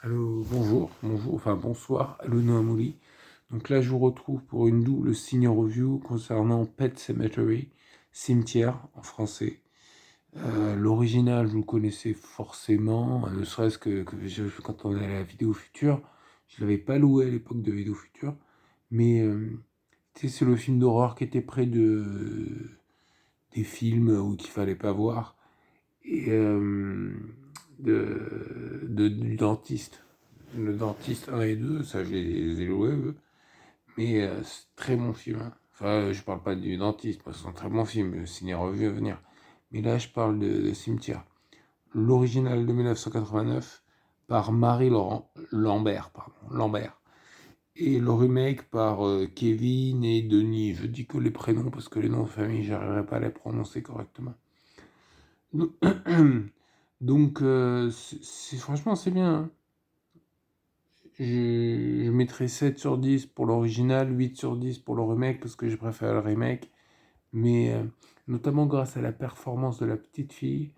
Allô, bonjour, enfin bonsoir, allô Noamouli. Donc là, je vous retrouve pour une double ciné review concernant Pet Sematary, Cimetière en français. L'original, vous le connaissez forcément, ne serait-ce quand on est à la Vidéo Future, je l'avais pas loué à l'époque de Vidéo Future, mais tu sais, c'est le film d'horreur qui était près des films où qu'il fallait pas voir et du dentiste. Le dentiste 1 et 2, ça je les ai loués, eux. Mais c'est très bon film, hein. Enfin, je parle pas du dentiste, parce que c'est un très bon film, le ciné-revue à venir. Mais là, je parle de Cimetière. L'original de 1989 par Marie-Laurent Lambert, pardon, Lambert. Et le remake par Kevin et Denis. Je dis que les prénoms parce que les noms de famille, j'arriverai pas à les prononcer correctement. Donc, franchement, c'est bien, hein. Je mettrais 7 sur 10 pour l'original, 8 sur 10 pour le remake, parce que je préfère le remake. Mais notamment grâce à la performance de la petite fille,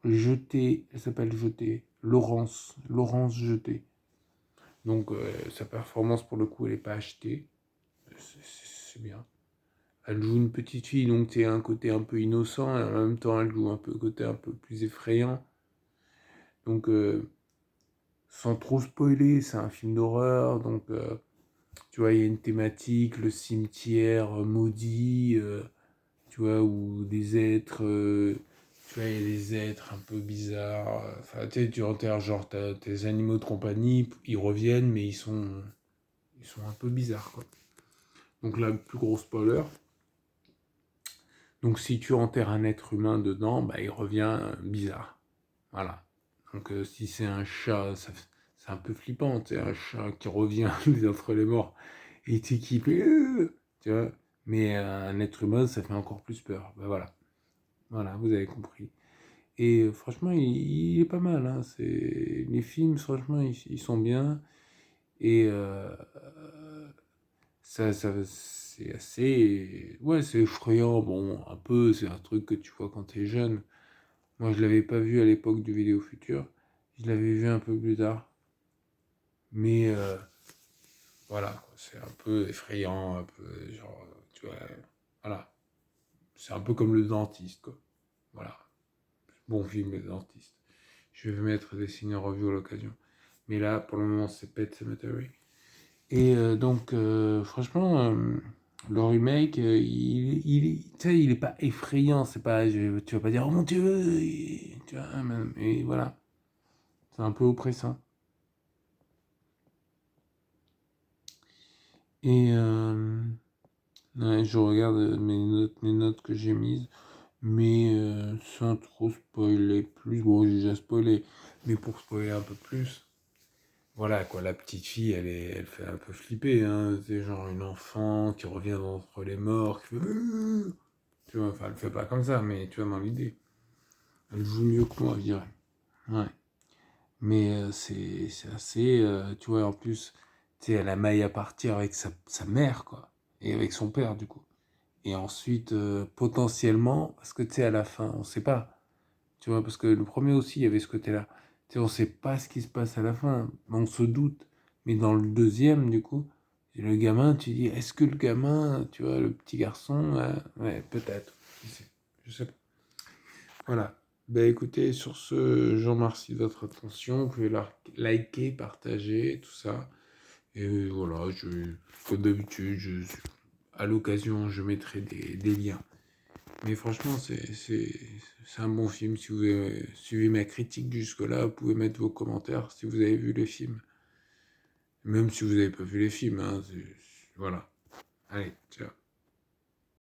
Jetée, elle s'appelle Jetée, Laurence Jetée. Donc sa performance, pour le coup, elle n'est pas achetée. C'est bien. Elle joue une petite fille, donc c'est un côté un peu innocent, et en même temps, elle joue un peu côté un peu plus effrayant. Donc, sans trop spoiler, c'est un film d'horreur, donc tu vois, il y a une thématique, le cimetière maudit, tu vois, ou des êtres, tu vois, il y a des êtres un peu bizarres. Enfin, tu sais, tu enterres genre tes animaux de compagnie, ils reviennent, mais ils sont un peu bizarres, quoi. Donc là, le plus gros spoiler. Donc si tu enterres un être humain dedans, bah, il revient bizarre. Voilà. Donc si c'est un chat, c'est un peu flippant, tu sais, un chat qui revient entre les morts et tu qui fait, tu vois. Mais un être humain, ça fait encore plus peur. Ben voilà. Voilà, vous avez compris. Et franchement, il est pas mal, hein. Les films, franchement, ils sont bien. Et c'est assez. Ouais, c'est effrayant. Bon, un peu, c'est un truc que tu vois quand t'es jeune. Moi, je l'avais pas vu à l'époque du Vidéo Futur. Je l'avais vu un peu plus tard. Mais voilà, c'est un peu effrayant, un peu genre, tu vois, voilà. C'est un peu comme le dentiste, quoi. Voilà. Bon film, le dentiste. Je vais mettre des signes en review à l'occasion. Mais là, pour le moment, c'est Pet Sematary. Et donc, franchement, le remake, tu sais, il est pas effrayant. C'est pas, tu vas pas dire, oh mon Dieu, tu vois, et voilà. C'est un peu oppressant. Et ouais, je regarde mes notes que j'ai mises, mais sans trop spoiler plus. Bon, j'ai déjà spoilé, mais pour spoiler un peu plus, voilà quoi, la petite fille, elle fait un peu flipper, hein. C'est genre une enfant qui revient d'entre les morts, qui fait tu vois, enfin, elle fait pas comme ça, mais tu vois, dans l'idée. Elle joue mieux que moi, je dirais. Ouais. Mais c'est assez, tu vois, en plus, tu sais, elle a maille à partir avec sa mère, quoi, et avec son père, du coup. Et ensuite, potentiellement, parce que tu sais, à la fin, on sait pas, tu vois, parce que le premier aussi, il y avait ce côté-là. Tu sais, on sait pas ce qui se passe à la fin, on se doute. Mais dans le deuxième, du coup, le gamin, tu dis, est-ce que le gamin, tu vois, le petit garçon, ouais, peut-être, je sais pas. Voilà. Ben écoutez, sur ce, je vous remercie de votre attention. Vous pouvez liker, partager, tout ça. Et voilà, comme d'habitude, à l'occasion, je mettrai des liens. Mais franchement, c'est un bon film. Si vous suivez ma critique jusque-là, vous pouvez mettre vos commentaires si vous avez vu les films. Même si vous n'avez pas vu les films, hein, voilà. Allez, ciao.